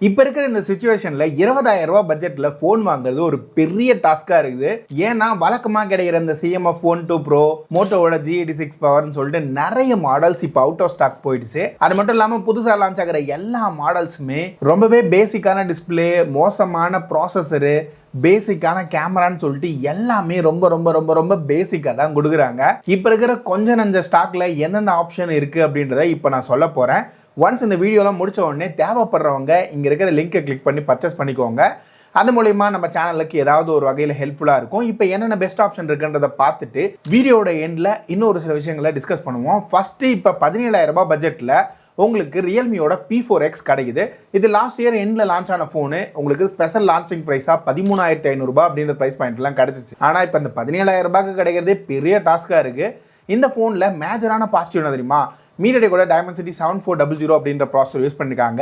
இப்போ இருக்கிற இந்த சிச்சுவேஷன்ல 20,000 ரூபாய் பட்ஜெட்ல ஃபோன் வாங்குறது ஒரு பெரிய டாஸ்கா இருக்குது. ஏன்னா வழக்கமா கிடைக்கிற இந்த CMF Phone 2 Pro, மோட்டோவோட G86 பவர்னு சொல்லிட்டு நிறைய மாடல்ஸ் இப்போ அவுட் ஆஃப் ஸ்டாக் போயிடுச்சு. அது மட்டும் இல்லாமல் புதுசாக லான்ச் ஆகிற எல்லா மாடல்ஸுமே ரொம்பவே பேசிக்கான டிஸ்பிளே, மோசமான ப்ராசஸரு, பேசிக்கான கேமரான்னு சொல்லிட்டு எல்லாமே ரொம்ப ரொம்ப ரொம்ப ரொம்ப பேசிக்காக தான் கொடுக்குறாங்க. இப்போ இருக்கிற கொஞ்சம் நஞ்ச ஸ்டாக்ல எந்தெந்த ஆப்ஷன் இருக்குது அப்படின்றத இப்போ நான் சொல்ல போகிறேன். ஒன்ஸ் இந்த வீடியோலாம் முடிச்ச உடனே தேவைப்படுறவங்க இங்கே இருக்கிற லிங்கை கிளிக் பண்ணி பர்ச்சேஸ் பண்ணிக்கோங்க. அது மூலயமா நம்ம சேனலுக்கு ஏதாவது ஒரு வகையில் ஹெல்ப்ஃபுல்லாக இருக்கும். இப்போ என்னென்ன பெஸ்ட் ஆப்ஷன் இருக்குன்றதை பார்த்துட்டு வீடியோட எண்டில் இன்னொரு சில விஷயங்களை டிஸ்கஸ் பண்ணுவோம். ஃபஸ்ட்டு இப்போ 17,000 ரூபாய் பட்ஜெட்டில் உங்களுக்கு ரியல்மியோட P4X கிடைக்குது. இது லாஸ்ட் இயர் எண்டில் லான்ச் ஆன ஃபோனு. உங்களுக்கு ஸ்பெஷல் லான்ச்சிங் ப்ரைஸாக 13,500 ரூபாய் அப்படின்ற ப்ரைஸ் பாயிண்ட்லாம் கிடச்சிச்சு. ஆனால் இப்போ இந்த 17,000 ரூபாய்க்கு கிடைக்கிறதே பெரிய டாஸ்காக இருக்குது. இந்த ஃபோனில் மேஜரான பாசிட்டிவ் என்ன தெரியுமா? மீடியாடெக்கோட Dimensity 7400 அப்படின்ற ப்ராசஸர் யூஸ் பண்ணியிருக்காங்க.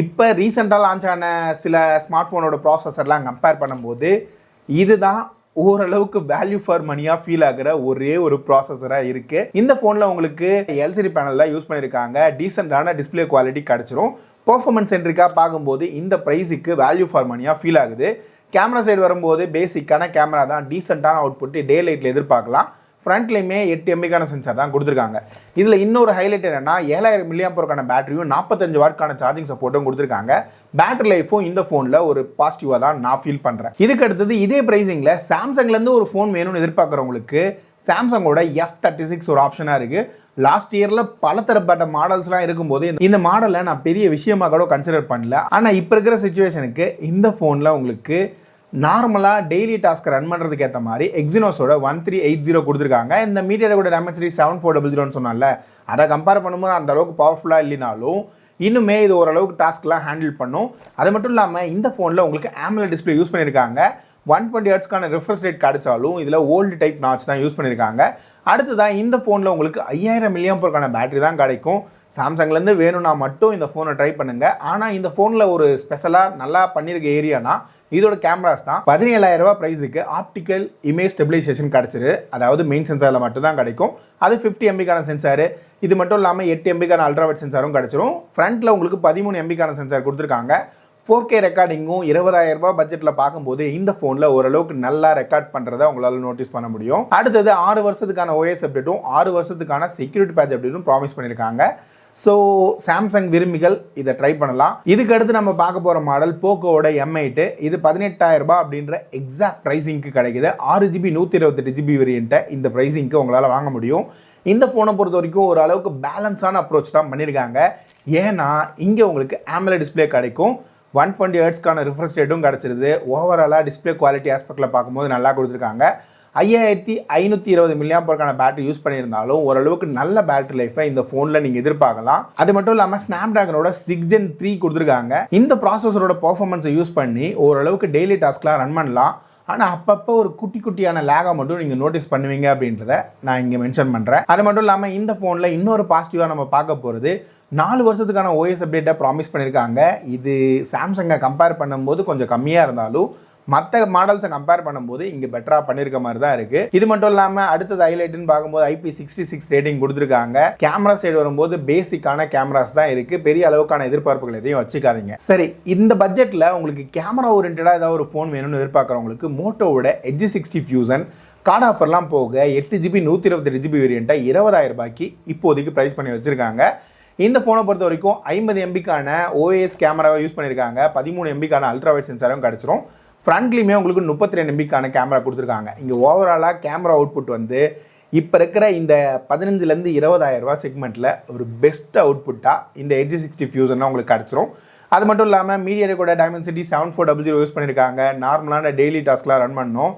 இப்போ ரீசெண்டாக லான்ச் ஆன சில ஸ்மார்ட் ஃபோனோட ப்ராசஸர்லாம் கம்பேர் பண்ணும்போது இதுதான் ஓரளவுக்கு வேல்யூ ஃபார் மணியாக ஃபீல் ஆகிற ஒரே ஒரு ப்ராசஸராக இருக்குது. இந்த ஃபோனில் உங்களுக்கு LCD பேனலில் யூஸ் பண்ணியிருக்காங்க. டீசெண்டான டிஸ்பிளே குவாலிட்டி கிடச்சிரும். பர்ஃபார்மன்ஸ் சென்ட்ரிக்காக பார்க்கும்போது இந்த ப்ரைஸுக்கு வேல்யூ ஃபார் மணியாக ஃபீல் ஆகுது. கேமரா சைடு வரும்போது பேசிக்கான கேமரா தான், டீசெண்டான அவுட்புட் டே லைட்டில் எதிர்பார்க்கலாம். ஃப்ரண்ட்லேயுமே 8 MBக்கான சென்சார் தான் கொடுத்துருக்காங்க. இதில் இன்னொரு ஹைலைட் என்னென்னா 7000 mAh பேட்டரியும் 45 வாட்கான சார்ஜிங் சப்போர்ட்டும் கொடுத்துருக்காங்க. பேட்டரி லைஃபும் இந்த ஃபோனில் ஒரு பாசிட்டிவாக தான் நான் ஃபீல் பண்ணுறேன். இதுக்கு அடுத்தது இதே ப்ரைஸிங்கில் சாம்சங்லேருந்து ஒரு ஃபோன் வேணும்னு எதிர்பார்க்குறவங்களுக்கு சாம்சங்கோட F36 ஒரு ஆப்ஷனாக இருக்குது. லாஸ்ட் இயரில் பல தரப்பட்ட மாடல்ஸ்லாம் இருக்கும்போது இந்த மாடலை நான் பெரிய விஷயமாக கூட கன்சிடர் பண்ணல. ஆனால் இப்போ இருக்கிற சுச்சுவேஷனுக்கு இந்த ஃபோனில் உங்களுக்கு நார்மலாக டெய்லி டாஸ்க் ரன் பண்ணுறதுக்கு ஏற்ற மாதிரி எக்ஸினோஸோட 1380 கொடுத்துருக்காங்க. இந்த மீடியாடெக்கோட Dimensity 7400 சொன்னால அதை கம்பேர் பண்ணும்போது அந்த அளவுக்கு பவர்ஃபுல்லாக இல்லைனாலும் இன்னுமே இது ஓரளவுக்கு டாஸ்க்லாம் ஹேண்டில் பண்ணும். அது மட்டும் இல்லாமல் இந்த ஃபோனில் உங்களுக்கு AMOLED டிஸ்பிளே யூஸ் பண்ணியிருக்காங்க. 120 ஹெர்ட்ஸ்க்கான ரிஃப்ரெஷ் ரேட் கிடைச்சாலும் இதில் ஓல்டு டைப் நாட்ச் தான் யூஸ் பண்ணியிருக்காங்க. அடுத்ததான் இந்த ஃபோனில் உங்களுக்கு 5000 mAh பேட்டரி தான் கிடைக்கும். சாம்சங்லேருந்து வேணும்னா மட்டும் இந்த ஃபோனை ட்ரை பண்ணுங்கள். ஆனால் இந்த ஃபோனில் ஒரு ஸ்பெஷலாக நல்லா பண்ணியிருக்க ஏரியானா இதோட கேமராஸ் தான். 17,000 ரூபாய் ப்ரைஸுக்கு ஆப்டிக்கல் இமேஜ் ஸ்டெபிலைசேஷன் கிடச்சிரு. அதாவது மெயின் சென்சாரில் மட்டும் தான் கிடைக்கும். அது 50 MBக்கான சென்சாரு. இது மட்டும் இல்லாமல் 8 MBக்கான அல்ட்ராவைட் சென்சாரும் கிடச்சிரும். ஃப்ரண்ட்டில் உங்களுக்கு 13 MBக்கான சென்சார் கொடுத்துருக்காங்க. 4K ரெக்கார்டிங்கும் 20,000 ரூபாய் பட்ஜெட்டில் பார்க்கும்போது இந்த ஃபோனில் ஓரளவுக்கு நல்லா ரெக்கார்ட் பண்ணுறதை உங்களால் நோட்டீஸ் பண்ண முடியும். அடுத்தது 6 வருஷத்துக்கான OS அப்டேட்டும் 6 வருஷத்துக்கான செக்யூரிட்டி பேட்ச் அப்டேட்டும் ப்ராமிஸ் பண்ணியிருக்காங்க. ஸோ சாம்சங் விரும்பிகள் இதை ட்ரை பண்ணலாம். இதுக்கு அடுத்து நம்ம பார்க்க போகிற மாடல் போக்கோவோட M8. இது 18,000 ரூபாய் அப்படின்ற எக்ஸாக்ட் ப்ரைஸிங்க்கு கிடைக்குது. 6GB 128GB வேரியண்ட்டை இந்த ப்ரைஸிங்க்கு உங்களால் வாங்க முடியும். இந்த ஃபோனை பொறுத்த வரைக்கும் ஓரளவுக்கு பேலன்ஸான அப்ரோச் தான் பண்ணியிருக்காங்க. ஏன்னா இங்கே உங்களுக்கு AMOLED டிஸ்பிளே கிடைக்கும். 120 ஹெர்ட்ஸ்க்கான ரிஃப்ரெஷ் ரேட்டும் கிடச்சிருது. ஓவராலாக டிஸ்பிளே குவாலிட்டி ஆஸ்பெக்டில் பார்க்கும்போது நல்லா கொடுத்துருக்காங்க. 5520 mAh பேட்டரி யூஸ் பண்ணியிருந்தாலும் ஓரளவுக்கு நல்ல பேட்டரி லைஃபை இந்த ஃபோனில் நீங்கள் எதிர்பார்க்கலாம். அது மட்டும் இல்லாமல் ஸ்னாப்டிராகனோட 6 Gen 3 கொடுத்துருக்காங்க. இந்த ப்ராசஸரோட பர்ஃபார்மன்ஸை யூஸ் பண்ணி ஓரளவுக்கு டெய்லி டாஸ்க்லாம் ரன் பண்ணலாம். ஆனால் அப்பப்போ ஒரு குட்டியான லேகை மட்டும் நீங்கள் நோட்டீஸ் பண்ணுவீங்க அப்படின்றத நான் இங்கே மென்ஷன் பண்ணுறேன். அது மட்டும் இல்லாமல் இந்த ஃபோனில் இன்னொரு பாசிட்டிவாக நம்ம பார்க்க போகிறது 4 வருஷத்துக்கான OS அப்டேட்டை ப்ராமிஸ் பண்ணியிருக்காங்க. இது சாம்சங்கை கம்பேர் பண்ணும்போது கொஞ்சம் கம்மியாக இருந்தாலும் மற்ற மாடல்ஸை கம்பேர் பண்ணும்போது இங்கே பெட்டராக பண்ணியிருக்க மாதிரி தான் இருக்குது. இது மட்டும் இல்லாமல் அடுத்தது ஹைலைட்டுன்னு பார்க்கும்போது IP66 ரேட்டிங் கொடுத்துருக்காங்க. கேமரா சைடு வரும்போது பேசிக்கான கேமராஸ் தான் இருக்குது. பெரிய அளவுக்கான எதிர்பார்ப்புகள் எதையும் வச்சுக்காதீங்க. சரி, இந்த பட்ஜெட்டில் உங்களுக்கு கேமரா ஓரியன்டாக ஏதாவது ஒரு ஃபோன் வேணும்னு எதிர்பார்க்குறவங்களுக்கு மோட்டோவோட Edge 60 Fusion கார்டு ஆஃபர்லாம் போக 8GB 128GB வேரியண்ட்டை 20,000 ரூபாய்க்கு இப்போதைக்கு ப்ரைஸ் பண்ணி வச்சுருக்காங்க. இந்த ஃபோனை பொறுத்த வரைக்கும் 50 MBக்கான OS கேமராவை யூஸ் பண்ணியிருக்காங்க. 13 MBக்கான அல்ட்ராவைட் சென்சாரும் கிடச்சிரும். ஃப்ரண்ட்லேயுமே உங்களுக்கு 32 MBக்கான கேமரா கொடுத்துருக்காங்க. இங்கே ஓவராலாக கேமரா அவுட்புட் வந்து இப்போ இருக்கிற இந்த 15,000 20,000 ரூபாய் செக்மெண்ட்டில் ஒரு பெஸ்ட் அவுட்புட்டாக இந்த Edge 60 Fusionலாம் உங்களுக்கு கிடச்சிரும். அது மட்டும் இல்லாமல் மீடியாடெக்கோட Dimensity 7400 யூஸ் பண்ணியிருக்காங்க. நார்மலான டெய்லி டாஸ்க்லாம் ரன் பண்ணோம்.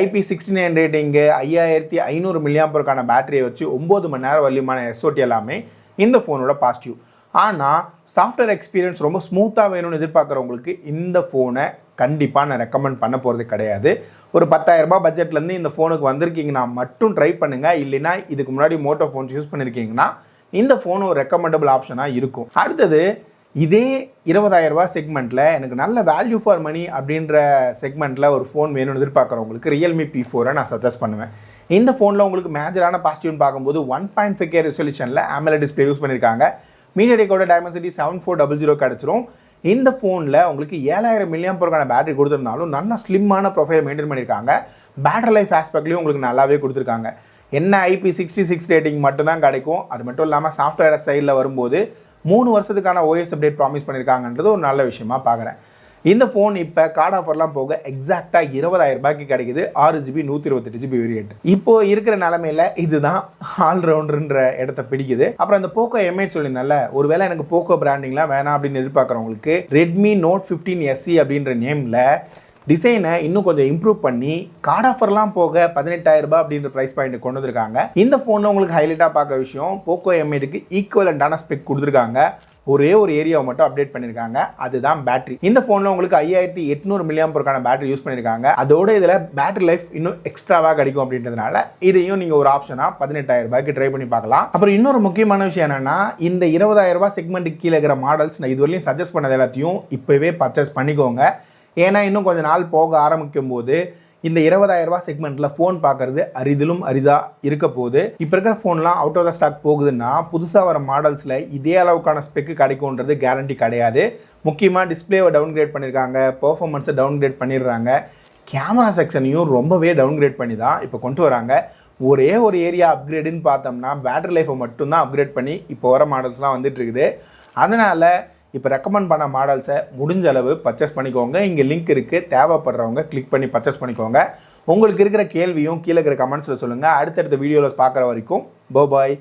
IP69 ரேட்டிங்கு, 5500 mAh பேட்டரியை வச்சு 9 மணி நேரம் வலிமான SOT எல்லாமே இந்த ஃபோனோட பாசிட்டிவ். ஆனால் சாஃப்ட்வேர் எக்ஸ்பீரியன்ஸ் ரொம்ப ஸ்மூத்தாக வேணும்னு எதிர்பார்க்குறவங்களுக்கு இந்த ஃபோனை கண்டிப்பாக நான் ரெக்கமெண்ட் பண்ண போகிறது கிடையாது. ஒரு 10,000 ரூபாய் பட்ஜெட்லேருந்து இந்த ஃபோனுக்கு வந்திருக்கீங்கன்னா மட்டும் ட்ரை பண்ணுங்கள். இல்லைனா இதுக்கு முன்னாடி மோட்டோ ஃபோன்ஸ் யூஸ் பண்ணியிருக்கீங்கன்னா இந்த ஃபோன் ஒரு ரெக்கமெண்டபிள் ஆப்ஷனாக இருக்கும். அடுத்தது இதே 20,000 ரூபாய் செக்மெண்ட்டில் எனக்கு நல்ல வேல்யூ ஃபார் மணி அப்படின்ற செக்மெண்ட்டில் ஒரு ஃபோன் வேணும்னு எதிர்பார்க்குறவங்களுக்கு ரியல்மி P4 நான் சஜஸ்ட் பண்ணுவேன். இந்த ஃபோனில் உங்களுக்கு மேஜரான பாசிட்டிவ்னு பார்க்கும்போது 1.5K ரெசல்யூஷனில் AMOLED டிஸ்பிளே யூஸ் பண்ணியிருக்காங்க. மீடியாடெக்கோட Dimensity 7400 கிடச்சிரும். இந்த ஃபோனில் உங்களுக்கு 7000 mAh பேட்டரி கொடுத்துருந்தாலும் நல்ல ஸ்லிம்மான ப்ரொஃபைல் மெயின்டைன் பண்ணியிருக்காங்க. பேட்டரி லைஃப் ஆஸ்பெக்ட்லையும் உங்களுக்கு நல்லாவே கொடுத்துருக்காங்க. என்ன IP66 ரேட்டிங் மட்டும்தான் கிடைக்கும். அது மட்டும் இல்லாமல் சாஃப்ட்வேர் சைடில் வரும்போது 3 வருஷத்துக்கான OS அப்டேட் ப்ராமிஸ் பண்ணியிருக்காங்கன்றது ஒரு நல்ல விஷயமா பார்க்குறேன். இந்த ஃபோன் இப்போ கார்டு ஆஃபர்லாம் போக எக்ஸாக்டாக 20,000 கிடைக்குது. 6GB 128GB variant. இப்போ இருக்கிற நிலமையில இதுதான் ஆல்ரவுண்டர்ன்ற இடத்த பிடிக்குது. அப்புறம் அந்த போக்கோ M8 சொல்லியிருந்தால, ஒருவேளை எனக்கு போக்கோ பிராண்டிங்லாம் வேணாம் அப்படின்னு எதிர்பார்க்குறவங்களுக்கு ரெட்மி நோட் 15 SE அப்படின்ற நேமில் டிசைனை இன்னும் கொஞ்சம் இம்ப்ரூவ் பண்ணி கார்டு ஆஃபர்லாம் போக 18,000 அப்படின்ற ப்ரைஸ் பாயிண்ட் கொண்டு வந்திருக்காங்க. இந்த ஃபோனில் உங்களுக்கு ஹைலைட்டாக பார்க்குற விஷயம் போக்கோ M8க்கு ஈக்குவலண்டான ஸ்பெக் கொடுத்துருக்காங்க. ஒரே ஒரு ஏரியாவை மட்டும் அப்டேட் பண்ணியிருக்காங்க, அதுதான் பேட்டரி. இந்த ஃபோனில் உங்களுக்கு 5800 mAh பேட்டரி யூஸ் பண்ணியிருக்காங்க. அதோட இதில் பேட்டரி லைஃப் இன்னும் எக்ஸ்ட்ராவாக கிடைக்கும் அப்படின்றதுனால இதையும் நீங்கள் ஒரு ஆப்ஷனாக 18,000 ட்ரை பண்ணி பார்க்கலாம். அப்புறம் இன்னொரு முக்கியமான விஷயம் என்னென்னா, இந்த 20,000 செக்மெண்ட்டுக்கு கீழே இருக்கிற மாடல்ஸ் நான் இதுவரையும் சஜஸ்ட் பண்ணது எல்லாத்தையும் இப்போவே பர்ச்சேஸ் பண்ணிக்கோங்க. ஏன்னா இன்னும் கொஞ்சம் நாள் போக ஆரம்பிக்கும் போது இந்த 20,000 செக்மெண்ட்டில் ஃபோன் பார்க்குறது அரிதிலும் அரிதாக இருக்க போகுது. இப்போ இருக்கிற ஃபோன்லாம் அவுட் ஆஃப் த ஸ்டாக் போகுதுன்னா புதுசாக வர மாடல்ஸில் இதே அளவுக்கான ஸ்பெக்கு கிடைக்கும்ன்றது கேரண்டி கிடையாது. முக்கியமாக டிஸ்பிளேவை டவுன்கிரேட் பண்ணியிருக்காங்க, பெர்ஃபார்மன்ஸை டவுன்கிரேட் பண்ணிடுறாங்க, கேமரா செக்ஷனையும் ரொம்பவே டவுன்கிரேட் பண்ணி தான் இப்போ கொண்டு வராங்க. ஒரே ஒரு ஏரியா அப்கிரேடுன்னு பார்த்தோம்னா பேட்டரி லைஃப்பை மட்டும்தான் அப்கிரேட் பண்ணி இப்போ வர மாடல்ஸ்லாம் வந்துட்டு இருக்குது. அதனால் இப்போ ரெக்கமெண்ட் பண்ண மாடல்ஸை முடிஞ்ச அளவு பர்ச்சேஸ் பண்ணிக்கோங்க. இங்கே லிங்க் இருக்குது, தேவைப்படுறவங்க கிளிக் பண்ணி பர்ச்சேஸ் பண்ணிக்கோங்க. உங்களுக்கு இருக்கிற கேள்வியும் கீழே இருக்கிற கமெண்ட்ஸில் சொல்லுங்கள். அடுத்தடுத்த வீடியோவில் பார்க்குற வரைக்கும் பாய்.